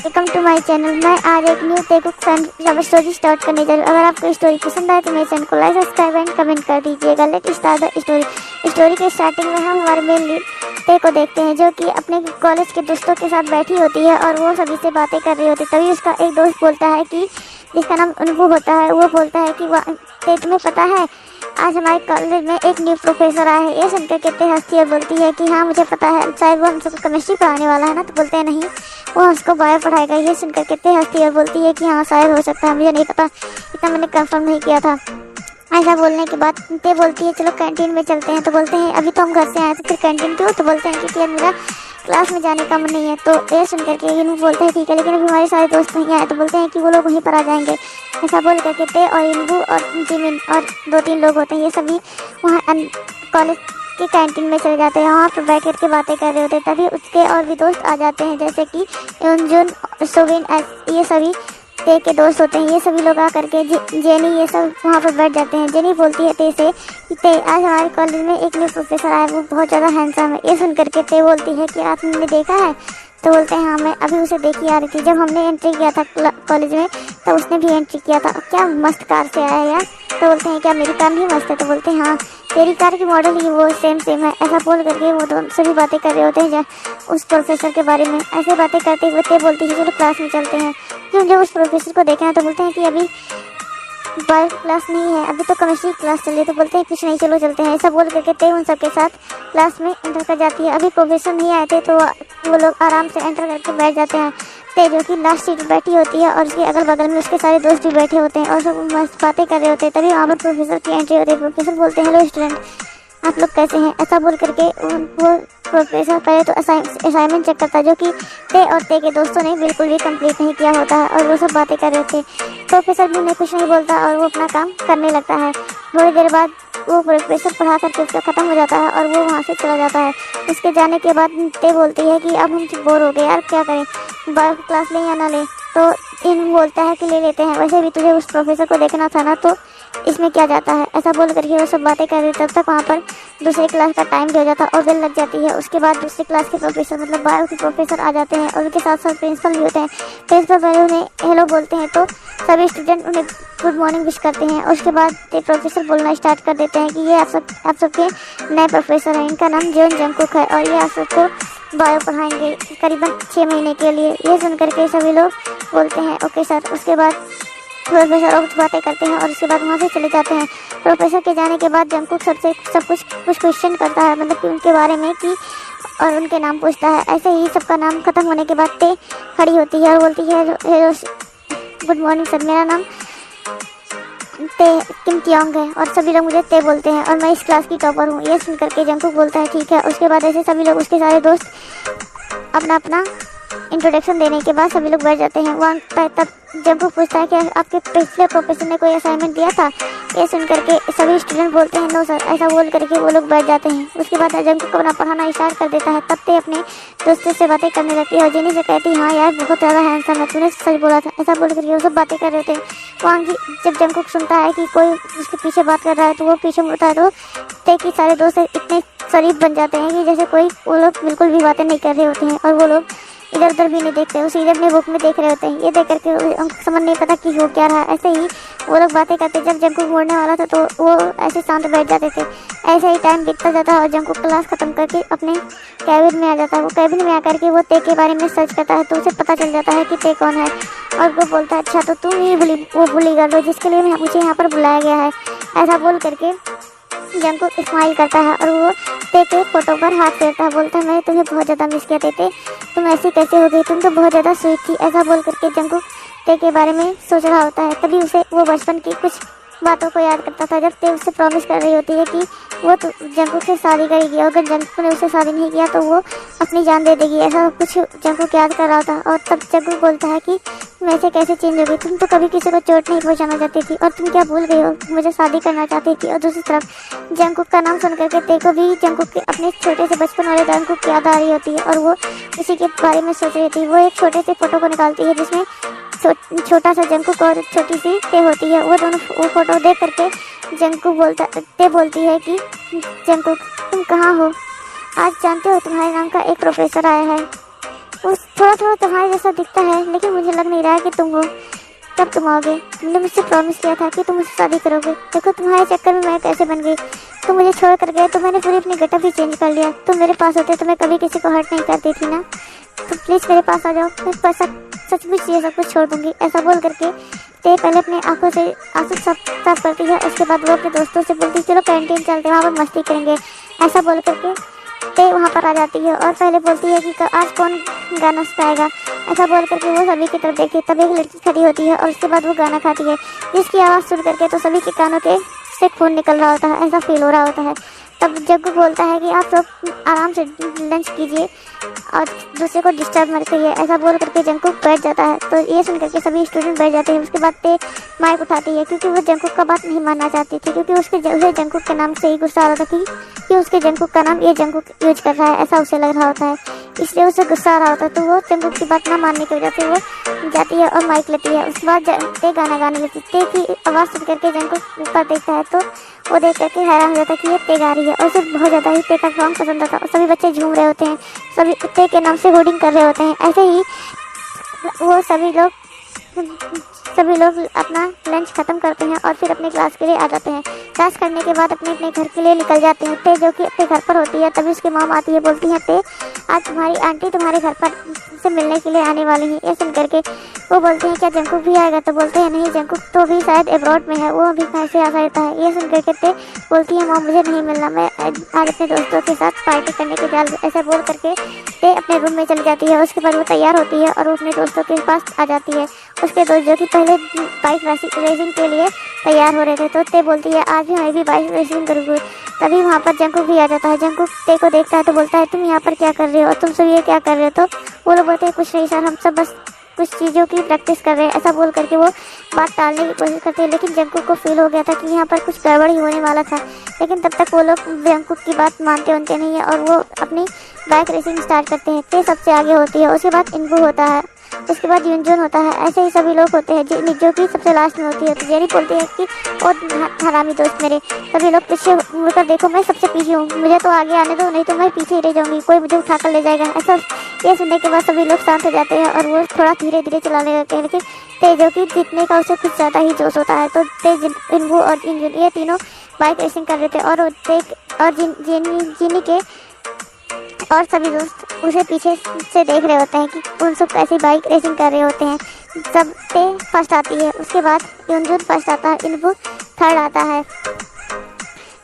Welcome to my channel. मैं आज एक new Telugu fan love story start करने जा रही हूँ। अगर आपको स्टोरी पसंद आए तो मेरे चैनल को लाइक सब्सक्राइब एंड कमेंट कर दीजिएगा। लेट स्टार्ट द स्टोरी के स्टार्टिंग में हम हमारे मेन लीड ते को देखते हैं, जो कि अपने कॉलेज के दोस्तों के साथ बैठी होती है और वो सभी से बातें कर रही होती है। तभी उसका एक दोस्त बोलता है कि जिसका नाम अनुभव होता है, वो बोलता है कि तुम्हें पता है आज हमारे कॉलेज में एक न्यू प्रोफेसर आया है। ये सुनकर कितने हंसती और बोलती है कि हाँ मुझे पता है, शायद वो हम सबको केमिस्ट्री पढ़ाने वाला है ना। तो बोलते हैं नहीं, वो हमको बायो पढ़ाएगा। ये सुनकर कितने हंसती और बोलती है कि हाँ शायद हो सकता है, मुझे नहीं पता, इतना मैंने कंफर्म नहीं किया था। ऐसा बोलने के बाद ते बोलती है चलो कैंटीन में चलते हैं। तो बोलते हैं अभी तो हम घर से आए तो फिर कैंटीन क्यों? तो बोलते हैं क्योंकि यार मेरा क्लास में जाने का मन नहीं है। तो ये सुनकर के इनू बोलते हैं ठीक है, लेकिन अभी हमारे सारे दोस्त नहीं आए। तो बोलते हैं कि वो लोग वहीं पर आ जाएंगे। ऐसा बोल करके ते और इनबू और जिमिन और 2-3 लोग होते हैं, ये सभी वहाँ कॉलेज की कैंटीन में चले जाते हैं। वहाँ पर बैठ करके बातें कर रहे होते हैं। तभी उसके और भी दोस्त आ जाते हैं, जैसे कि युनजुन, सोविन, ये सभी ते के दोस्त होते हैं। ये सभी लोग आ करके जेनी ये सब वहाँ पर बैठ जाते हैं। जेनी बोलती है ते से कि ते आज हमारे कॉलेज में एक न्यू प्रोफेसर आया, वो बहुत ज़्यादा हैंडसम है। ये सुन करके ते बोलती है कि आपने देखा है? तो बोलते हैं हाँ मैं अभी उसे देखी आ रही थी, जब हमने एंट्री किया था कॉलेज में तो उसने भी एंट्री किया था। क्या मस्त कार से आया यार। तो बोलते हैं क्या मेरी कार नहीं मस्त है? तो बोलते हैं हाँ तेरी कार की मॉडल ही वो सेम है। ऐसा बोल करके वो दोनों सभी बातें कर रहे होते हैं उस प्रोफेसर के बारे में। ऐसे बातें करते हुए ते बोलती है चलो क्लास में चलते हैं। क्यों जब उस प्रोफेसर को देखा है तो बोलते हैं कि अभी बायो क्लास नहीं है, अभी तो केमिस्ट्री क्लास चल रही है। तो बोलते हैं कुछ नहीं चलो चलते हैं। ऐसा बोल करके ते उन सबके साथ क्लास में एंटर कर जाती है। अभी प्रोफेसर नहीं आए थे तो वो लोग आराम से एंटर करके बैठ जाते हैं। ते जो कि लास्ट सीट बैठी होती है और उसके अगल बगल में उसके सारे दोस्त भी बैठे होते हैं और सब मस्त बातें कर रहे होते हैं। तभी वहाँ पर प्रोफेसर की एंट्री होती है। प्रोफेसर बोलते हैं हेलो स्टूडेंट, आप लोग कैसे हैं? ऐसा बोल करके वो प्रोफेसर पहले तो असाइनमेंट चेक करता है, जो कि ते और ते के दोस्तों ने बिल्कुल भी कंप्लीट नहीं किया होता है। और वो सब बातें कर रहे थे। प्रोफेसर भी उन्हें कुछ नहीं बोलता और वो अपना काम करने लगता है। थोड़ी देर बाद वो प्रोफेसर पढ़ा करके उसका ख़त्म हो जाता है और वो वहाँ से चला जाता है। उसके जाने के बाद ते बोलती है कि अब हम बोर हो गए यार, क्या करें, बायो क्लास लें या ना लें? तो इन बोलता है कि ले लेते हैं, वैसे भी तुझे उस प्रोफेसर को देखना था ना, तो इसमें क्या जाता है। ऐसा बोल करके वो सब बातें कर रहे। तब तक वहाँ पर दूसरी क्लास का टाइम भी हो जाता है और बेल लग जाती है। उसके बाद दूसरी क्लास के प्रोफेसर मतलब बायो के प्रोफेसर आ जाते हैं और उनके साथ साथ प्रिंसिपल भी होते हैं। प्रिंसिपल पहले उन्हें हेलो बोलते हैं तो सभी स्टूडेंट उन्हें गुड मॉर्निंग विश करते हैं। और उसके बाद प्रोफेसर बोलना स्टार्ट कर देते हैं कि ये आप सबके नए प्रोफेसर हैं, इनका नाम जोन जंगकुक है और ये आप सबको बायो पढ़ाएंगे करीबन 6 महीने के लिए। ये सुन करके सभी लोग बोलते हैं ओके सर। उसके बाद प्रोफेसर और कुछ बातें करते हैं और उसके बाद वहाँ से चले जाते हैं। प्रोफेसर के जाने के बाद जंगकुक सबसे सब कुछ क्वेश्चन करता है, मतलब कि उनके बारे में कि और उनके नाम पूछता है। ऐसे ही सबका नाम खत्म होने के बाद ते खड़ी होती है और बोलती है हेलो गुड मॉर्निंग सर, मेरा नाम ते किम कियोंग है और सभी लोग मुझे ते बोलते हैं और मैं इस क्लास की टॉपर हूँ। ये सुन करके जंगकुक बोलता है ठीक है। उसके बाद ऐसे सभी लोग उसके सारे दोस्त अपना अपना इंट्रोडक्शन देने के बाद सभी लोग बैठ जाते हैं। वहाँ तब जंगकुक पूछता है कि आपके पिछले प्रोफेसर ने कोई असाइनमेंट दिया था? ये सुन करके सभी स्टूडेंट बोलते हैं नो सर। ऐसा बोल करके वो लोग बैठ जाते हैं। उसके बाद जंगकुक अपना पढ़ाना स्टार्ट कर देता है। तब ते अपने दोस्तों से बातें करने लगती है और जेनी से कहती है हाँ यार बहुत ज़्यादा हैंडसम है, तूने सच बोला था। ऐसा बोल करके वो सब बातें कर रहे थे। वहाँ की जब जंगकुक सुनता है कि कोई उसके पीछे बात कर रहा है तो वो पीछे मुड़ता है तो ते के सारे दोस्त इतने शरीफ बन जाते हैं कि जैसे कोई वो लोग बिल्कुल भी बातें नहीं कर रहे होते हैं और वो लोग इधर उधर भी नहीं देखते, वो सीधे अपने बुक में देख रहे होते हैं। ये देख करके हमको समझ नहीं पता कि हो क्या रहा है। ऐसे ही वो लोग बातें करते। जब जंगकुक मोड़ने वाला था तो वो ऐसे शांत बैठ जाते थे। ऐसे ही टाइम बीतता जाता और जंगकुक क्लास खत्म करके अपने कैबिन में आ जाता है। वो कैबिन में आकर के वो ते के बारे में सर्च करता है तो उसे पता चल जाता है कि ते कौन है और वो बोलता है अच्छा तो तुम ही वो बुली कर लो जिसके लिए मुझे यहाँ पर बुलाया गया है। ऐसा बोल करके जंगकुक स्माइल करता है और वो ते के फोटो पर हाथ फेरता है। बोलता है मैं तुम्हें बहुत ज़्यादा मिस किया ते, तुम ऐसी कैसे हो गई, तुम तो बहुत ज़्यादा स्वीट थी। ऐसा बोल करके जंगकुक ते के बारे में सोच रहा होता है। तभी उसे वो बचपन की कुछ बातों को याद करता था। जब ते उससे प्रॉमिस कर रही होती है कि वो तो जंगकुक से शादी करेगी और अगर जंगकुक ने उससे शादी नहीं किया तो वो अपनी जान दे देगी। ऐसा कुछ जंगकुक याद कर रहा था और तब जंगकुक बोलता है कि तुम ऐसे कैसे चेंज हो गई, तुम तो कभी किसी को चोट नहीं पहुंचाना चाहती थी और तुम क्या भूल गई हो, मुझे शादी करना चाहती थी। और दूसरी तरफ जंगकुक का नाम सुन करके ते को भी जंगकुक के अपने छोटे से बचपन वाले जंगकुक की याद आ रही होती है और वो इसी के बारे में सोच रही थी। वो एक छोटे से फोटो को निकालती है जिसमें छोटा सा जंगकुक और छोटी सी ते होती है। वो दोनों वो फोटो देख करके ते बोलती है कि जंगकुक तुम कहाँ हो, आज जानते हो तुम्हारे नाम का एक प्रोफेसर आया है। उस थोड़ा थोड़ा तुम्हारे जैसा दिखता है, लेकिन मुझे लग नहीं रहा है कि तुम हो। कब तुम आओगे? तुमने मुझसे प्रॉमिस किया था कि तुम मुझसे शादी करोगे। देखो तुम्हारे चक्कर में मैं कैसे बन गई। तुम मुझे छोड़ कर गए तो मैंने पूरी अपनी गेटअप ही चेंज कर लिया। तुम मेरे पास होते तो मैं कभी किसी को हर्ट नहीं करती थी ना। तो प्लीज़ मेरे पास आ जाओ, मैं पैसा सचमुच ये सब कुछ छोड़ दूंगी। ऐसा बोल करके ते पहले अपने आंखों से आंसू साफ करती है। उसके बाद वो अपने दोस्तों से बोलती है चलो कैंटीन चलते हैं, वहाँ पर मस्ती करेंगे। ऐसा बोल करके ते वहाँ पर आ जाती है और पहले बोलती है कि आज कौन गाना सुनाएगा। ऐसा बोल करके वो सभी की तरफ देखती है। तब एक लड़की खड़ी होती है और उसके बाद वो गाना खाती है, जिसकी आवाज़ सुन करके तो सभी के कानों के से खून निकल रहा होता है, ऐसा फील हो रहा होता है। तब जग्गू बोलता है कि आप लोग आराम से लंच कीजिए और दूसरे को डिस्टर्ब मत करिए। ऐसा बोल करके जंकुक बैठ जाता है। तो ये सुन करके सभी स्टूडेंट बैठ जाते हैं। उसके बाद ते माइक उठाती है क्योंकि वो जंकुक का बात नहीं मानना चाहती थी, क्योंकि उसे जंकुक के नाम से ही गुस्सा आ रहा था कि उसके जंकुक का नाम ये जंकुक यूज कर रहा है, ऐसा उसे लग रहा होता है, इसलिए उसे गुस्सा आ रहा होता है। तो वो जंकुक की बात ना मानने की वजह से वो जाती है और माइक लेती है। उसके बाद ते गाना गाने लगती है। ते की आवाज़ सुन करके जंकुक ऊपर देखता है तो वो देख करके हैरान हो जाता है कि ये ते गा रही है और उसे बहुत ज़्यादा ही ते का सॉन्ग पसंद आता है। और सभी बच्चे झूम रहे होते हैं, सभी ते के नाम से होर्डिंग कर रहे होते हैं। ऐसे ही वो सभी लोग अपना लंच ख़त्म करते हैं और फिर अपने क्लास के लिए आ जाते हैं। क्लास करने के बाद अपने अपने घर के लिए निकल जाते हैं। ते जो कि अपने घर पर होती है, तभी उसकी मॉम आती है, बोलती है ते आज तुम्हारी आंटी तुम्हारे घर पर से मिलने के लिए आने वाली हैं। ये सुन करके वो बोलते हैं क्या जंकुक भी आएगा? तो बोलते हैं नहीं, जंकुक तो भी शायद अब्रॉड में है, वो अभी कैसे आ सकता है। ये सुन करके ते बोलती है मॉम मुझे नहीं मिलना, मैं आज अपने दोस्तों के साथ पार्टी करने के जाल। ऐसा बोल करके ते अपने रूम में चली जाती है। उसके बाद वो तैयार होती है और वो अपने दोस्तों के पास आ जाती है। उसके दोस्त जो कि पहले बाइक रेसिंग के लिए तैयार हो रहे थे, तो ते बोलती है आज भी मैं भी बाइक रेसिंग करूँगी। तभी वहाँ पर जंकुक भी आ जाता है। जंकुक ते को देखता है तो बोलता है तुम यहाँ पर क्या कर रहे हो और तुम सब ये क्या कर रहे हो? तो वो लोग बोलते हैं कुछ नहीं सर, हम सब बस कुछ चीज़ों की प्रैक्टिस कर रहे हैं। ऐसा बोल करके वो बात टालने की कोशिश करते हैं, लेकिन जंकुक को फील हो गया था कि यहाँ पर कुछ गड़बड़ ही होने वाला था। लेकिन तब तक वो लोग जंकुक की बात मानते नहीं है और वो अपनी बाइक रेसिंग स्टार्ट करते हैं। ते सबसे आगे होती है, उसके बाद इनबू होता है, उसके बाद यूनजून होता है। ऐसे ही सभी लोग होते हैं जो कि सबसे लास्ट में होती है। तो जेरी बोलती है कि ओ हरामी दोस्त मेरे, सभी लोग पीछे मुड़कर देखो, मैं सबसे पीछे हूँ, मुझे तो आगे आने दो, नहीं तो मैं पीछे ही रह जाऊँगी, कोई मुझे उठा कर ले जाएगा। ऐसा ये सुनने के बाद सभी लोग शांत हो जाते हैं और वो थोड़ा धीरे धीरे चलाने लगते हैं। लेकिन ते जो कि जीतने का उसे कुछ ज़्यादा ही जोश होता है। तो ते इनबू और यूनजून ये तीनों बाइक रेसिंग कर रहे थे और जीनी के और सभी दोस्त उसे पीछे से देख रहे होते हैं कि उन सब कैसी बाइक रेसिंग कर रहे होते हैं। सब ते फर्स्ट आती है, उसके बाद यूनजून फर्स्ट आता है, इनबू थर्ड आता है।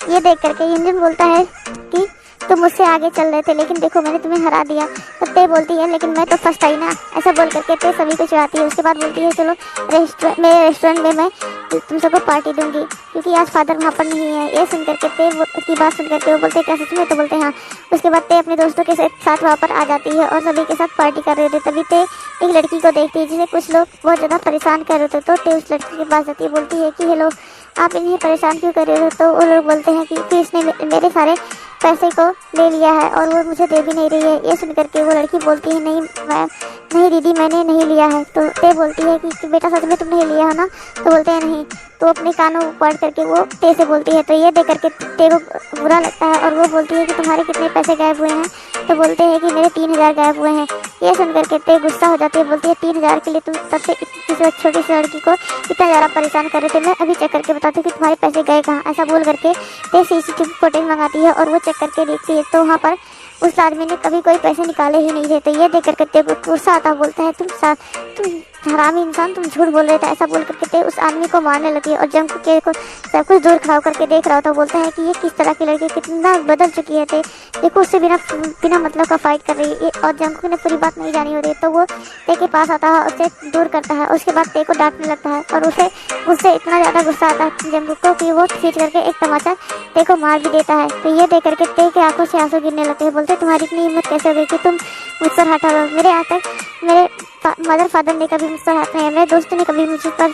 ये देख करके यूनजून बोलता है कि तुम मुझसे आगे चल रहे थे, लेकिन देखो मैंने तुम्हें हरा दिया। तो ते बोलती है लेकिन मैं तो फर्स्ट आई ना। ऐसा बोल करके ते सभी को चिढ़ाती है। उसके बाद बोलती है चलो मेरे रेस्टोरेंट में मैं तुम सबको पार्टी दूंगी, क्योंकि आज फादर वहाँ पर नहीं है। ये सुन करके ते की बात सुन करके वो बोलते हैं क्या सच में? तो बोलते हैं हाँ। उसके बाद ते अपने दोस्तों के साथ वहाँ पर आ जाती है और सभी के साथ पार्टी कर रहे थे। तभी ते एक लड़की को देखती है जिसे कुछ लोग बहुत ज़्यादा परेशान कर रहे थे। तो ते उस लड़की के पास जाती है, बोलती है कि हेलो, आप इन्हें परेशान क्यों कर रहे हो? तो वो लोग बोलते हैं कि इसने मेरे सारे पैसे को ले लिया है और वो मुझे दे भी नहीं रही है। ये सुन करके वो लड़की बोलती है नहीं दीदी, मैंने नहीं लिया है। तो ते बोलती है कि बेटा सच में तुम नहीं लिया हो ना? तो बोलते हैं नहीं। तो अपने कानों पकड़ करके वो ते से बोलती है। तो ये देख करके ते को बुरा लगता है और वो बोलती है कि तुम्हारे कितने पैसे गायब हुए हैं? तो बोलते हैं कि मेरे 3000 गायब हुए हैं। ये सुन करके ते गुस्सा हो जाती है, बोलती है 3000 के लिए तुम सबसे किसी छोटी सी लड़की को इतना ज़्यादा परेशान कर रहे थे, मैं अभी चेक करके बताती हूँ कि तुम्हारे पैसे गए कहाँ। ऐसा बोल करके ते CCTV फुटेज मंगाती है और वो चेक करके देखती है तो वहाँ पर उस आदमी ने कभी कोई पैसे निकाले ही नहीं थे। तो ये देख करके ते गुस्सा आता, बोलता है तुम हरामी इंसान, तुम झूठ बोल रहे थे। ऐसा बोल करके ते उस आदमी को मारने लगी है और जंकुक को सब कुछ दूर खड़ा करके देख रहा होता। बोलता है कि ये किस तरह की लड़की कितना बदल चुकी है। ते देखो उससे बिना मतलब का फाइट कर रही है और जंकुक ने पूरी बात नहीं जानी हो रही। तो वो ते के पास आता है, उसे दूर करता है। उसके बाद ते को डांटने लगता है और उससे इतना ज़्यादा गुस्सा आता है जंकुक को कि वो खींच करके एक तमाचा ते को मार भी देता है। तो ये देख करके ते के आंखों से आंसू गिरने लगते हैं। बोलते तुम्हारी इतनी हिम्मत कैसे हो गई कि तुम मुझ पर हाथ डालो? मेरे यहाँ तक मेरे मदर फादर ने कभी मुझ पर हाथ नहीं, मेरे दोस्तों ने कभी मुझ पर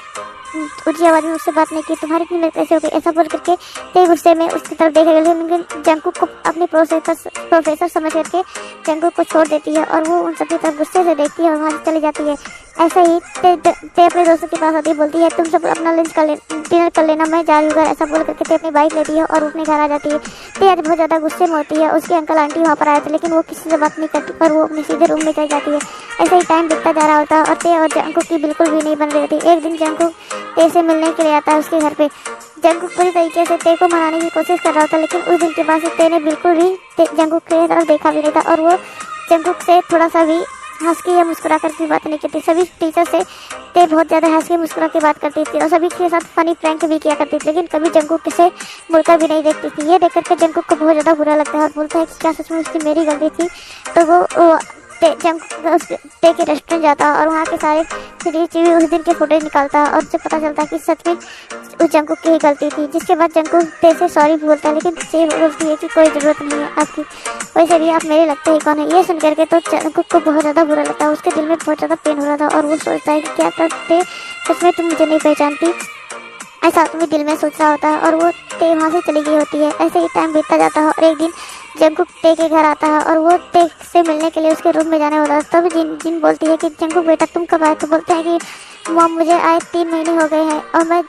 ऊंची आवाज में उससे बात नहीं की, तुम्हारी इतनी मेहनत कैसे हो गई, ऐसा बोल करके ते गुस्से में उसकी तरफ देखे, लेकिन जंकुक को अपने प्रोफेसर समझ करके जंकुक को छोड़ देती है और वो उन सबकी तरफ गुस्से से देखती है और वहाँ से चली जाती है। ऐसा ही ते अपने दोस्तों के पास आती है, बोलती है तुम सब अपना डिनर कर लेना, मैं जा रही हूँ घर। ऐसा बोल करके ते अपनी बाइक लेती है और अपने घर आ जाती है। ते आज बहुत ज़्यादा गुस्से में होती है, उसके अंकल आंटी वहाँ पर आए थे लेकिन वो किसी से बात नहीं करती और वो अपने सीधे रूम में चली जाती है। ऐसा ही टाइम बीतता जा रहा होता है और ते और जंकुक की बिल्कुल भी नहीं बन रही होती। एक दिन जंकुक ते से मिलने के लिए आता है उसके घर पे। जंकुक पूरी तरीके से ते को मनाने की कोशिश कर रहा होता, लेकिन उस दिन के बाद से ते ने बिल्कुल भी जंकुक के तरफ देखा भी नहीं था और वो जंकुक से थोड़ा सा भी हंस के या मुस्कुरा कर की बात नहीं करती। सभी टीचर से ते बहुत ज़्यादा हंस के मुस्कुरा के बात करती थी और सभी के साथ फनी प्रैंक भी किया करती थी, लेकिन कभी जंकुक से मुड़कर भी नहीं देखती थी। ये देख करके जंकुक को बहुत ज़्यादा बुरा लगता है और बोलता है कि क्या सच में उसकी मेरी गलती थी। तो वो ते के रेस्टोरेंट जाता है और वहाँ के सारे CCTV उस दिन के फुटेज निकालता है और उससे पता चलता है कि सच में उस जंकुक की ही गलती थी। जिसके बाद जंकुक ते से सॉरी बोलता है, लेकिन ते बोलती है कि कोई ज़रूरत नहीं है आपकी, वैसे भी आप मेरे लगते ही कौन है। ये सुन करके तो जंकुक को बहुत ज़्यादा बुरा लगता है, उसके दिल में बहुत ज़्यादा पेन हो रहा था और वो सोचता है कि क्या ते सच में तुम मुझे नहीं पहचानती, ऐसा तुम्हें दिल में सोच रहा होता है और वो ते वहाँ से चली गई होती है। ऐसे ही टाइम बीतता जाता है और एक दिन जंकुक ते के घर आता है और वो ते से मिलने के लिए उसके रूम में जाने होता है। तब जिन बोलती है कि जंकुक बेटा तुम कब आए, तो बोलते हैं कि मॉम मुझे आए 3 महीने हो गए हैं और मैं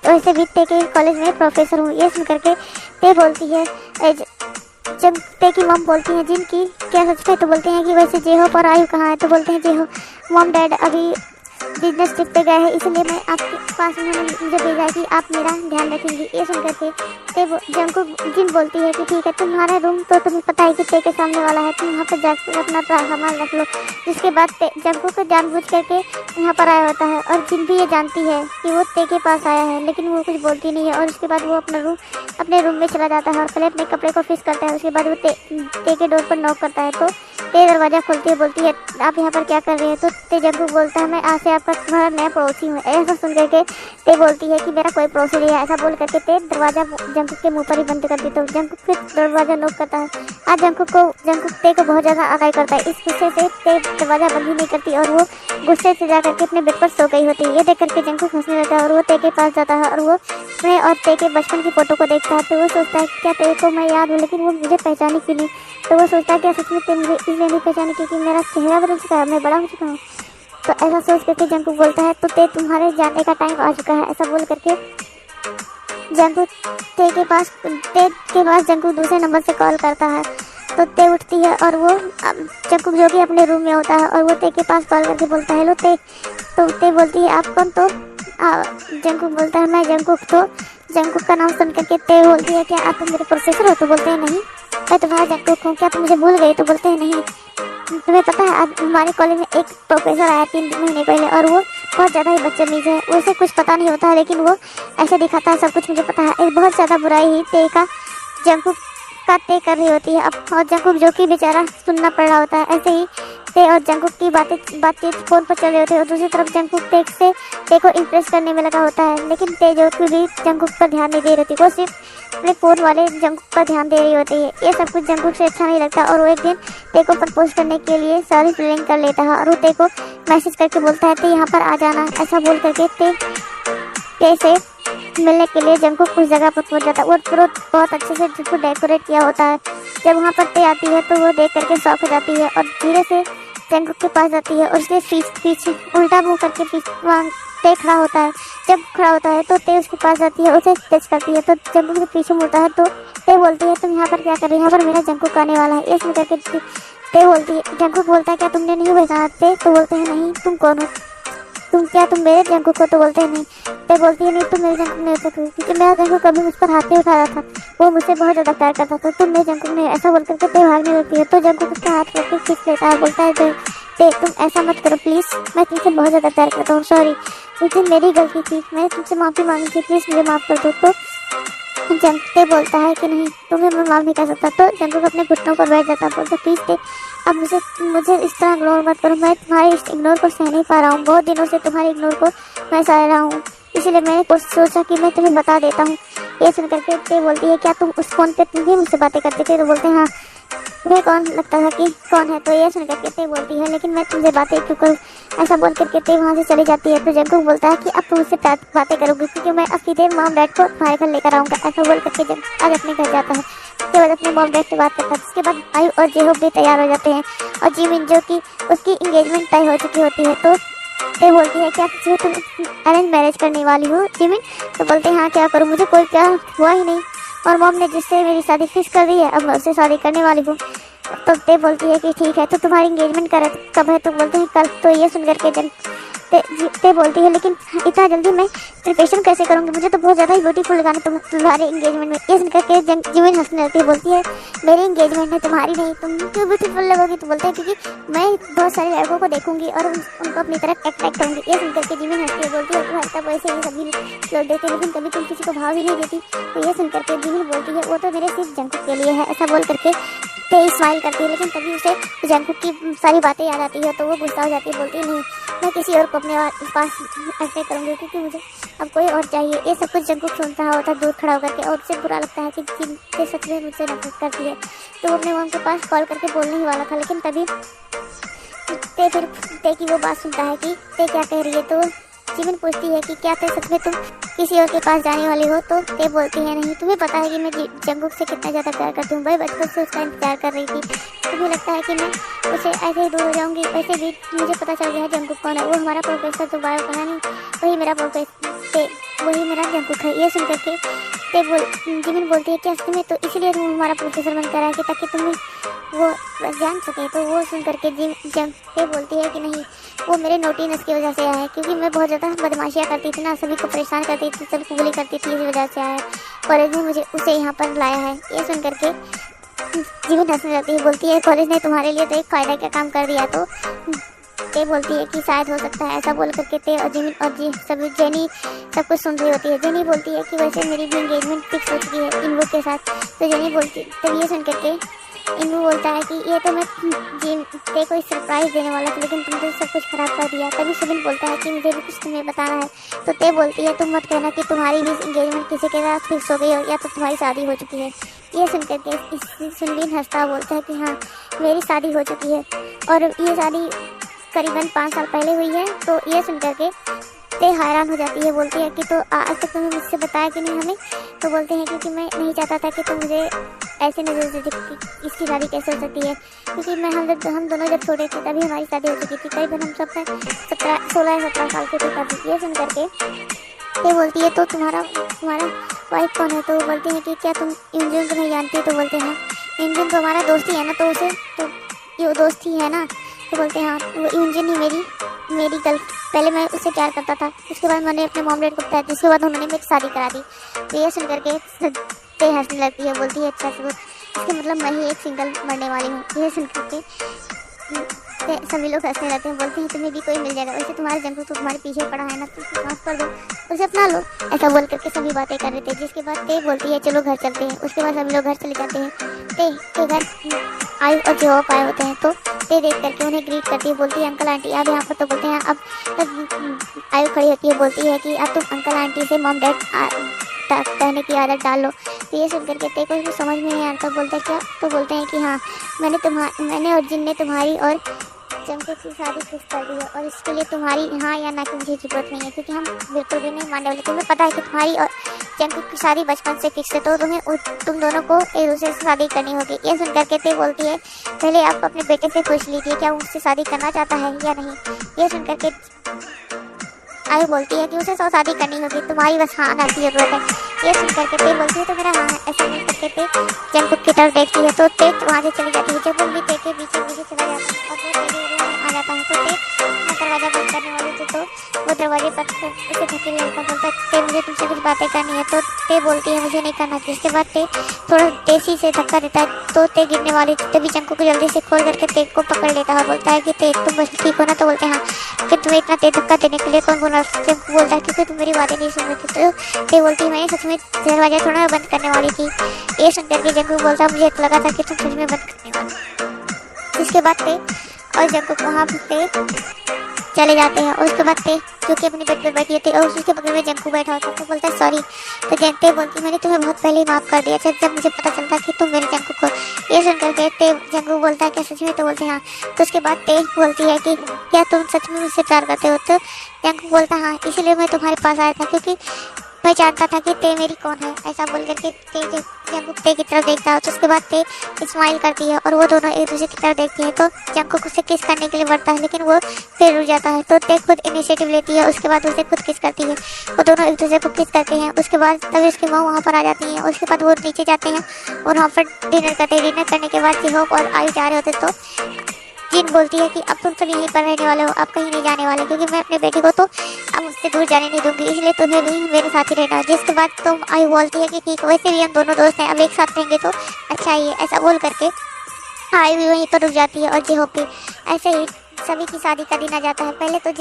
वैसे भी ते के कॉलेज में प्रोफेसर हूँ। ये सुन करके ते बोलती है, जब ते की मॉम बोलती है जिनकी क्या सच में, तो बोलते हैं कि वैसे जे हो पर आयु कहाँ है, तो बोलते हैं जे हो मॉम डैड अभी बिजनेस ट्रिप पे गए हैं, इसलिए मैं आपके पास उन्होंने मुझे भेजा है कि आप मेरा ध्यान रखेंगी। ये सुन करके ते जंकुक जिन बोलती है कि ठीक है तुम्हारा रूम तो तुम्हें पता है कि ते के सामने वाला है, तुम वहाँ पर जाकर अपना सामान रख लो। जिसके बाद जंकुक को जानबूझ करके यहाँ पर आया होता है और जिन भी ये जानती है कि वो ते के पास आया है, लेकिन वो कुछ बोलती नहीं है और उसके बाद वो अपने रूम में चला जाता है और पहले अपने कपड़े को फिक्स करता है। उसके बाद वो ते के डोर पर नॉक करता है तो ते दरवाज़ा खोलती है, बोलती है आप यहाँ पर क्या कर रहे हैं। तो ते जंकुक बोलता है मैं आज से आपका तुम्हारा नया पड़ोसी हूँ। ऐसा सुन करके ते बोलती है कि मेरा कोई पड़ोसी नहीं है। ऐसा बोल करके ते दरवाज़ा जंकुक के मुँह पर ही बंद कर दी, तो जंकुक फिर दरवाज़ा नॉक करता है। आज जंकुक ते को बहुत ज़्यादा आगाही करता है। इस गुस्से से ते दरवाज़ा बंद ही नहीं करती और वो गुस्से से जा करके अपने बेड पर सो गई होती है। ये देख करके जंकुक हंसने लगता है और वो ते के पास जाता है और वो अपने और ते के बचपन की फ़ोटो को देखता है। तो वो सोचता है क्या ते को मैं याद हूँ, लेकिन वो मुझे पहचानी क्यों नहीं। तो वो सोचता है क्या सच में ते मुझे इसलिए नहीं पहचानी क्योंकि मेरा चेहरा बदल चुका है, मैं बड़ा हो चुका हूँ। तो ऐसा सोच करके जंकुक बोलता है तो ते तुम्हारे जाने का टाइम आ चुका है। ऐसा बोल करके जंकुक ते के पास जंकुक दूसरे नंबर से कॉल करता है। तो ते उठती है और वो जंकुक जो कि अपने रूम में होता है और वो ते के पास कॉल करके बोलता है हेलो ते। तो ते बोलती है आप कौन। तो जंकुक बोलता है मैं जंकुक। तो जंकुक का नाम सुन करके ते बोलती है क्या आप मेरे प्रोफेसर हो। तो बोलते हैं नहीं मैं तुम्हारा जंकुक हूँ, क्या तुम मुझे भूल गई। तो बोलते हैं नहीं तुम्हें पता है आज हमारे कॉलेज में एक प्रोफेसर आया 3 महीने पहले और वो बहुत ज़्यादा ही बदतमीज है, उसे कुछ पता नहीं होता है लेकिन वो ऐसे दिखाता है सब कुछ मुझे पता है। एक बहुत ज़्यादा बुराई ही ते का जंकुक का ते कर रही होती है अब, और जंकुक जो कि बेचारा सुनना पड़ रहा होता है। ऐसे ही ते और जंकुक की बातचीत फ़ोन पर चल रही होती है और दूसरी तरफ जंकुक ते को इम्प्रेस करने में लगा होता है, लेकिन ते जो कि भी जंकुक पर ध्यान नहीं दे रही होती, वो सिर्फ अपने फ़ोन वाले जंकुक पर ध्यान दे रही होती है। ये सब कुछ जंकुक से अच्छा नहीं लगता और वो एक दिन ते को प्रपोज करने के लिए सॉरी फीलिंग कर लेता है और वो ते को मैसेज करके बोलता है ते यहाँ पर आ जाना। ऐसा बोल करके ते से मिलने के लिए जंकुक उस जगह पर पहुंच जाता है। वो बहुत अच्छे से जिसको डेकोरेट किया होता है। जब वहाँ पर ते आती है तो वो देख करके शॉक हो जाती है और धीरे से जंकुक के पास जाती है और उसके पीछे उल्टा मुंह करके ते खड़ा होता है। जब खड़ा होता है तो ते उसके पास जाती है, उसे टच करती है तो जंकुक के पीछे मुड़ता है तो ते बोलती है तुम यहाँ पर क्या कर रही हो, यहाँ पर मेरा जंकुक आने वाला है। ये सुन करके ते बोलती है जंकुक बोलता है क्या तुमने नहीं पहचाना। ते तो बोलते हैं नहीं तुम कौन हो, तुम मेरे जंकुक को। तो बोलते हैं नहीं। ते बोलती है नहीं तुम मेरे जंकुक नहीं हो सकती क्योंकि मेरा जंकुक कभी मुझ पर हाथ नहीं उठा रहा था, वो मुझसे बहुत ज़्यादा प्यार करता था, तुम मेरे जंकुक नहीं। ऐसा बोल करके ते भागने लगती है तो जंकुक उसका हाथ करके खींच लेता है, बोलता है ते तुम ऐसा मत करो प्लीज़, मैं तुमसे बहुत ज़्यादा प्यार करता हूँ, सॉरी उस दिन मेरी गलती थी, मैंने तुमसे माफ़ी मांगी थी, प्लीज़ मुझे माफ़ कर दो। तो ते बोलता है कि नहीं तुम्हें मैं माफ़ नहीं कर सकता। तो जंकुक अपने घुटनों पर बैठ जाता है, बोलता प्लीज़ ते अब मुझे इस तरह इग्नोर मत करो, मैं तुम्हारे इस इग्नोर को सह नहीं पा रहा हूँ, बहुत दिनों से तुम्हारे इग्नोर को मैं सह रहा हूँ, इसलिए मैंने सोचा कि मैं तुम्हें बता देता हूँ। ये सुन करके ते बोलती है क्या तुम उस फ़ोन पे तुम भी मुझसे बातें करते थे। तो बोलते हैं हाँ। तुम्हें कौन लगता था कि कौन है? तो ये सुनकर के ते बोलती है लेकिन मैं तुमसे बातें क्यों करूँ? ऐसा बोल करके ते वहाँ से चली जाती है। तो जंकुक बोलता है कि अब तुम मुझसे बातें करोगे क्योंकि मैं अब सीधे मॉम डैड को तुम्हारे घर लेकर आऊँगा। ऐसा बोल करके जंकुक आज अपने घर जाता है। उसके बाद अपने मॉम डैड से बात करता है। जिसके बाद आयु और जेहोब भी तैयार हो जाते हैं और जिमिन जो कि उसकी इंगेजमेंट तय हो चुकी होती है। तो ते बोलती है क्या तुम अरेंज मैरिज करने वाली हो जिमिन? तो बोलते हैं हाँ क्या करूँ, मुझे कोई प्यार हुआ ही नहीं और मॉम ने जिससे मेरी शादी फिक्स कर दी है अब मैं उससे शादी करने वाली हूँ। तो ते बोलती है कि ठीक है तो तुम्हारी इंगेजमेंट कब है? तो बोलते हैं कल। तो ये सुनकर के ते बोलती है लेकिन इतना जल्दी मैं प्रिपरेशन कैसे करूँगी, मुझे तो बहुत ज़्यादा ही ब्यूटीफुल लगाना तुम्हारे इंगेजमेंट में। ये सुनकर के जिमिन हंसने लगती है, बोलती है मेरी इंगेजमेंट है तुम्हारी नहीं, तुम क्यों ब्यूटीफुल लगोगी? तो बोलते हैं क्योंकि मैं बहुत सारे लड़कों को देखूंगी और उनको अपनी तरफ अट्रैक्ट करूँगी। ये सुनकर के जिमिन हंसती है, बोलती है तुम्हारे तब वैसे ही सभी लोग देते लेकिन कभी तुम किसी को भाव ही नहीं देती। तो ये सुनकर के जिमिन बोलती है वो तो मेरे सिर्फ जंकुक के लिए है। ऐसा बोल करके ते स्माइल करती है लेकिन तभी उसे जंकुक की सारी बातें याद आती है। तो वो गुस्सा हो जाती है, बोलती है नहीं मैं किसी और को अपने पास अटैक करूँगी क्योंकि मुझे अब कोई और चाहिए। ये सब कुछ जंकुक सुनता होता है दूर खड़ा होकर के और उसे बुरा लगता है कि जिनसे सच में मुझसे नफरत करती है। तो वो अपने मॉम के पास कॉल करके बोलने ही वाला था लेकिन तभी ते की वो बात सुनता है कि ते क्या कह रही है। तो जिमिन पूछती है कि क्या ते सच में तुम किसी और के पास जाने वाली हो? तो ते बोलती है नहीं, तुम्हें पता है कि मैं जंकुक से कितना ज़्यादा प्यार करती हूँ, भाई बचपन से उसका इंतजार कर रही थी। तुम्हें लगता है कि मैं उसे ऐसे ही दूर हो जाऊँगी? वैसे भी मुझे पता चल गया है जंकुक कौन है, वो हमारा प्रोफेसर जो बायो का है नहीं वही मेरा वही मेरा जंकुक है। ये सुन करके जिमिन बोलती है क्या तुम्हें तो इसलिए तुम हमारा प्रोफेसर बनकर आया कि ताकि तुम्हें वो जान सके। तो वो सुन करके ते बोलती है कि नहीं वो मेरे नोटीनेस की वजह से आया है क्योंकि मैं बहुत ज़्यादा बदमाशियाँ करती थी ना, सभी को परेशान करती थी, सभी को बुली करती थी, इसी वजह से आया है। कॉलेज में मुझे उसे यहाँ पर लाया है। ये सुन करके जिमिन हंसने लगती है, बोलती है कॉलेज ने तुम्हारे लिए तो एक फ़ायदा का काम कर दिया। तो ते बोलती है कि शायद हो सकता है। ऐसा बोल करके ते और जिमिन और सभी जेनी सब कुछ सुन रही होती है। जेनी बोलती है कि वैसे मेरी भी इंगेजमेंट फिक्स हो चुकी है इनवू के साथ। तो जेनी बोलती तो ये सुन करके इनवू बोलता है कि ये तो मैं ते को सरप्राइज़ देने वाला था लेकिन तुमने सब कुछ खराब कर दिया। तभी सुबिन बोलता है कि मुझे भी कुछ तुम्हें बताना है। तो ते बोलती है तुम मत कहना कि तुम्हारी भी इंगेजमेंट किसी के साथ फिक्स हो गई हो या तो तुम्हारी शादी हो चुकी है। ये सुन करके सुनबीन हंसता बोलता है कि हाँ मेरी शादी हो चुकी है और ये शादी करीबन 5 साल पहले हुई है। तो ये सुन करके ते हैरान हो जाती है, बोलती है कि तो आज तक तुमने मुझसे बताया कि नहीं हमें? तो बोलते हैं क्योंकि मैं नहीं चाहता था कि तुम मुझे ऐसे नज़र से देखती इसकी शादी कैसे हो सकती है क्योंकि हम दोनों जब छोटे थे तभी हमारी शादी हो चुकी थी, करीबन हम सब 16-17 साल के थे तभी। ये सुन करके ते बोलती है तो तुम्हारा वाइफ कौन है? तो बोलती है कि क्या तुम इंजन को नहीं जानती? तो बोलते हैं इंजन तो हमारा दोस्त ही है ना, तो उसे तो ये दोस्त ही है ना। तो बोलते हैं हाँ वो इंजन ही मेरी गर्ल, पहले मैं उससे प्यार करता था, उसके बाद मैंने अपने मॉम डैड को बताया, जिसके बाद उन्होंने मेरी शादी करा दी। तो ये सुन करके ते हंसने लगती है, बोलती है अच्छा तो इसके मतलब मैं ही एक सिंगल मरने वाली हूँ। ये सुन करके सभी लोग हंसने लगते हैं, बोलते हैं तुम्हें भी कोई मिल जाएगा, वैसे तुम्हारे जंकुक तो तुम्हारे पीछे पड़ा है ना, तो माफ़ कर दो उसे अपना लो। ऐसा बोल करके सभी बातें कर रहे थे। जिसके बाद ते बोलती है चलो घर चलते हैं। उसके बाद सभी लोग घर चले जाते हैं। ते घर आयु और जेहोब आए होते हैं। तो ते देख करके उन्हें ग्रीट करती है, बोलती है अंकल आंटी आप यहाँ पर। तो बोलते हैं अब आयु खड़ी होती है, बोलती है कि अब तुम अंकल आंटी से मॉम डैड कहने की आदत डाल लो। तो ये सुन करके ते को समझ में नहीं आता, बोलते क्या? तो बोलते हैं कि हाँ मैंने और जिन ने तुम्हारी और जंकुक की शादी फिक्स कर दी है और इसके लिए तुम्हारी हाँ या ना की मुझे ज़रूरत नहीं है क्योंकि हम बिल्कुल भी नहीं मानने वाले। तुम्हें पता है कि तुम्हारी और जंकुक की शादी बचपन से फिक्स है, तो तुम दोनों को एक दूसरे से शादी करनी होगी। ये सुन करके ते बोलती है पहले आप अपने बेटे से पूछ लीजिए क्या वो मुझसे शादी करना चाहता है या नहीं। ये सुन करके आयु बोलती है कि उसे शादी करनी होगी, तुम्हारी बस हाँ ना की ज़रूरत है। ये सुन करके ते बोलती है तो मेरा हाँ है। ऐसा नहीं करके ते जंकुक की तरफ देखती है तो ते वहाँ से चली जाती है। जब वो भी ते के पीछे चला जाता है और वो तेरे रूम में आ जाता है। तो ते दरवाज़ा बंद करने वाली थी तो वो दरवाजे पर उसे धकेल लड़का बोलता है ते मुझे तुमसे कुछ बातें करनी है। तो ते बोलती है मुझे नहीं करना। जिसके बाद ते थोड़ा तेजी से धक्का देता है तो ते गिरने वाली थी, तभी जंकुक को जल्दी से खोल करके ते को पकड़ लेता है। बोलता है कि ते तुम बस ठीक हो ना? तो बोलते हैं हाँ। कि तुम्हें इतना तेज धक्का देने के लिए कौन बोला? बोलता है क्योंकि तुम मेरी बातें नहीं सुन रही थी। तो ते बोलती है मैं सच में दरवाजा थोड़ा बंद करने वाली थी। ये सुन करके जंकुक बोलता मुझे तो लगा था कि तुम सच में बंद करने वाली। जिसके बाद ते और जंकुक वहाँ पे चले जाते हैं। और उसके बाद ते जो कि अपनी बेड पर बैठी होती है और उसके बगल में जंकू बैठा होता है, तो बोलता है सॉरी। तो ते बोलती है मैंने तुम्हें बहुत पहले ही माफ़ कर दिया था जब मुझे पता चलता कि तुम मेरे जंकू को। ये सुन करके ते जंकू बोलता है क्या सच में? तो बोलते हैं हाँ। तो उसके बाद ते बोलती है कि क्या तुम सच में मुझसे प्यार करते हो? तो जंकू बोलता है हाँ, इसीलिए मैं तुम्हारे पास आया था क्योंकि मैं जानता था कि ते मेरी कौन है। ऐसा बोल करके ते जंकुक ते की तरफ देखता है। तो उसके बाद ते स्माइल करती है और वो दोनों एक दूसरे की तरफ देखती है। तो जंकुक उसे किस करने के लिए बढ़ता है लेकिन वो फिर रुक जाता है। तो ते खुद इनिशिएटिव लेती है, उसके बाद उसे खुद किस करती है। वो दोनों एक दूसरे को किस करते हैं। उसके बाद तभी उसकी माँ वहाँ पर आ जाती है। उसके बाद वो नीचे जाते हैं और वहाँ पर डिनर करते हैं। डिनर करने के बाद जिहोक और आयु जा रहे होते तो जिन बोलती है कि अब तुम तो यहीं पर रहने वाले हो, अब कहीं नहीं जाने वाले, क्योंकि मैं अपने बेटे को तो अब मुझसे दूर जाने नहीं दूंगी, इसलिए तुम्हें भी मेरे साथ ही रहना है। जिसके बाद तुम आयु बोलती है कि ठीक, वैसे भी हम दोनों दोस्त हैं, अब एक साथ रहेंगे तो अच्छा ही है। ऐसा बोल करके आयु भी वहीं पर रुक जाती है और जिहो भी। ऐसे ही सभी की शादी का दिन आ जाता है। पहले तो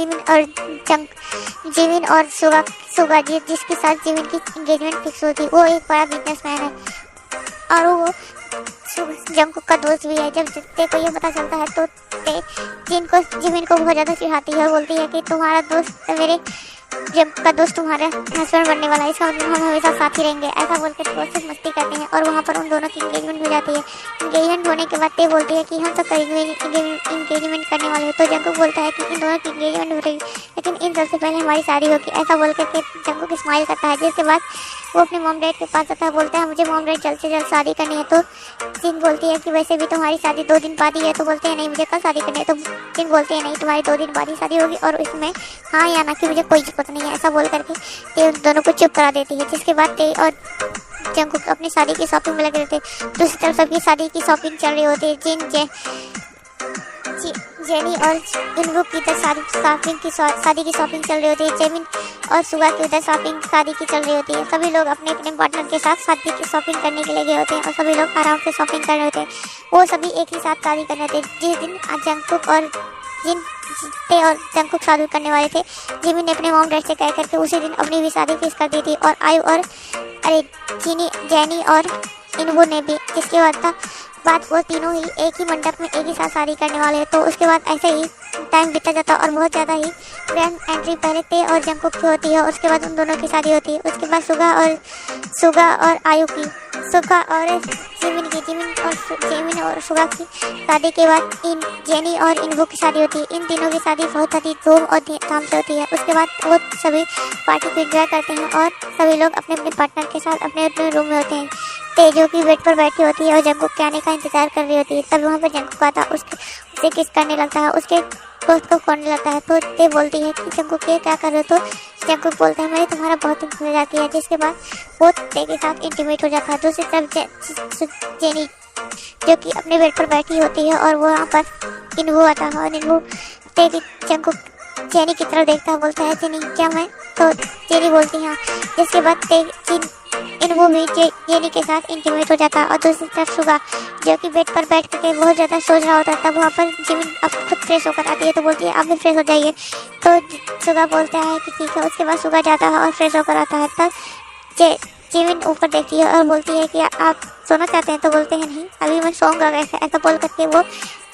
जिमिन और सुगा जी जिसके साथ जिमिन की एंगेजमेंट फिक्स हुई थी, वो एक बड़ा बिजनेसमैन है और वो जंकुक का दोस्त भी है। जब ते को ये पता चलता है तो ते जिमिन को बहुत ज़्यादा चिढ़ाती है और बोलती है कि तुम्हारा दोस्त मेरे जंकुक का दोस्त तुम्हारा हस्बैंड बनने वाला है, इसका मतलब हम हमेशा साथ ही रहेंगे। ऐसा बोलकर वो सिर्फ मस्ती करते हैं और वहाँ पर उन दोनों की इंगेजमेंट हो जाती है। इंगेजमेंट होने के बाद ते बोलती है कि हम सब इंगेजमेंट करने वाले हैं। तो जंकुक बोलता है कि इन दोनों की इंगेजमेंट हो रही है लेकिन इन सबसे पहले हमारी शादी होगी। ऐसा बोल करके जंकुक स्माइल करता है। जिसके बाद वो अपने मॉम डैड के पास आता है, बोलता है मुझे मॉम डैड जल्द से जल्द शादी करनी है। तो जिन बोलती है कि वैसे भी तुम्हारी शादी 2 दिन बाद ही है। तो बोलते हैं नहीं, मुझे कल शादी करनी है। तो जिन बोलते हैं नहीं, तुम्हारी 2 दिन बाद ही शादी होगी और इसमें हाँ या ना कि मुझे कोई दिक्कत नहीं है। ऐसा बोल करके ते उन दोनों को चुप करा देती है। जिसके बाद ते और जंकुक अपनी शादी की शॉपिंग में लगे रहते। दूसरी तरफ सबकी शादी की शॉपिंग चल रही होती है। जेनी और इनबुक की उधर शादी की शॉपिंग चल रही होती है। जेमिन और सुगा की उधर शादी की चल रही होती है। सभी लोग अपने अपने पार्टनर के साथ शादी की शॉपिंग करने के लिए गए होते हैं और सभी लोग आराम से शॉपिंग कर रहे होते हैं। वो सभी एक ही साथ शादी करने होते हैं। जिस दिन जंकुक और जंकुक शादी करने वाले थे, जिमिन ने अपने मॉम डैड से कह करके उसी दिन अपनी भी शादी फिक्स कर दी थी। और आयु और जेनी और इनबू ने भी। जिसके बाद वो तीनों ही एक ही मंडप में एक ही साथ शादी करने वाले हैं। तो उसके बाद ऐसे ही टाइम बीता जाता और बहुत ज़्यादा ही ग्रैंड एंट्री पहले ते और जंकुक की होती है और उसके बाद उन दोनों की शादी होती है। उसके बाद सुगा और आयु की, सुगा और जिमिन और सुगा की शादी के बाद जेनी और इनबू की शादी होती है। इन तीनों की शादी बहुत ही धूम और धाम से होती है। उसके बाद वो सभी पार्टी को एंजॉय करते हैं और सभी लोग अपने अपने पार्टनर के साथ अपने अपने रूम में होते हैं। ते जो कि बेड पर बैठी होती है और जंकुक के आने का इंतजार कर रही होती है। तब वहाँ पर जंकुक आता है, उसे किस करने लगता है, उसके दोस्त को खोलने लगता है। तो ते बोलती है कि जंकुक ये क्या कर रहे हो? तो जंकुक बोलता है मैंने तुम्हारा बहुत इंतजार किया। जिसके बाद वो ते के साथ इंटीमेट हो जाता है। दूसरी तरफ जेनी जो कि अपने बेड पर बैठी होती है और वो वहाँ पर इनबू आता है और इनबू ते की जंकुक जेनी की तरफ देखता है, बोलता है जेनी क्या मैं? तो जेनी बोलती है हाँ। जिसके बाद इनबू भी जेनी के साथ इंटीमेट हो जाता है। और दूसरी तरफ सुगा जो कि बेड पर बैठ करके बहुत ज़्यादा सोच रहा होता है, तब वहाँ पर जिमिन अब खुद फ्रेश होकर आती है। तो बोलती है आप भी फ्रेश हो जाइए। तो सुगा बोलता है कि ठीक है। उसके बाद सुगा जाता है और फ्रेश होकर आता है। तब जिमिन ऊपर देखती है और बोलती है कि आप सोना चाहते हैं? तो बोलते हैं नहीं, अभी मैं सोऊंगा कैसे। ऐसा बोल करके वो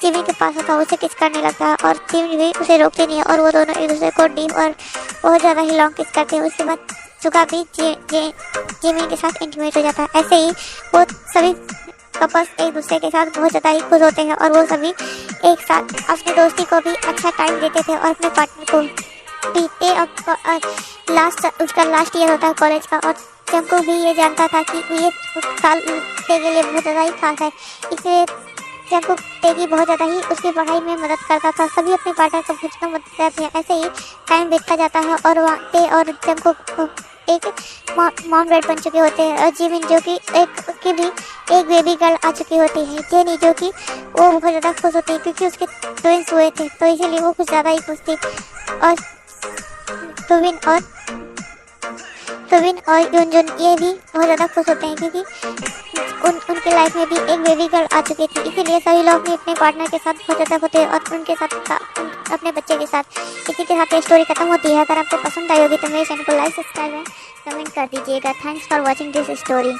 जिमिन के पास आता है, उसे किस करने लगता है और जिमिन भी उसे रोकती नहीं है और वो दोनों एक दूसरे को डीप और बहुत ज़्यादा ही लॉन्ग किस करते हैं। उसके बाद सुगा भी जिमिन के साथ इंटीमेट हो जाता है। ऐसे ही वो सभी कपल्स एक दूसरे के साथ बहुत ज़्यादा ही खुश होते हैं और वो सभी एक साथ अपनी दोस्ती को भी अच्छा टाइम देते थे और अपने पार्टनर को बीते। और उसका लास्ट ईयर होता है कॉलेज का और जंकुक भी ये जानता था कि ये साल ते के लिए बहुत ज़्यादा ही खास है, इसलिए जंकुक ते की बहुत ज़्यादा ही उसकी पढ़ाई में मदद करता था। सभी अपने पार्टनर को बहुत ज़्यादा मदद करते हैं। ऐसे ही टाइम बीतता जाता है और वहाँ ते और जंकुक एक मॉम डैड बन चुके होते हैं। और जिमिन जो कि उसकी भी एक बेबी गर्ल आ चुकी होती है। जेनी जो कि वो बहुत ज़्यादा खुश होती है क्योंकि उसके ट्विंस हुए थे, तो इसीलिए वो कुछ ज़्यादा ही खुश थी। और सुबिन और युनजुन ये भी बहुत ज़्यादा खुश होते हैं क्योंकि उनके लाइफ में भी एक बेबी गर्ल आ चुकी थी। इसीलिए सभी लोग भी अपने पार्टनर के साथ बहुत ज़्यादा होते हैं और उनके साथ अपने बच्चे के साथ। इसी के साथ ये स्टोरी खत्म होती है। अगर आपको पसंद आई होगी तो मेरे चैनल को लाइक, सब्सक्राइब एंड कमेंट कर दीजिएगा। Thanks for watching this story.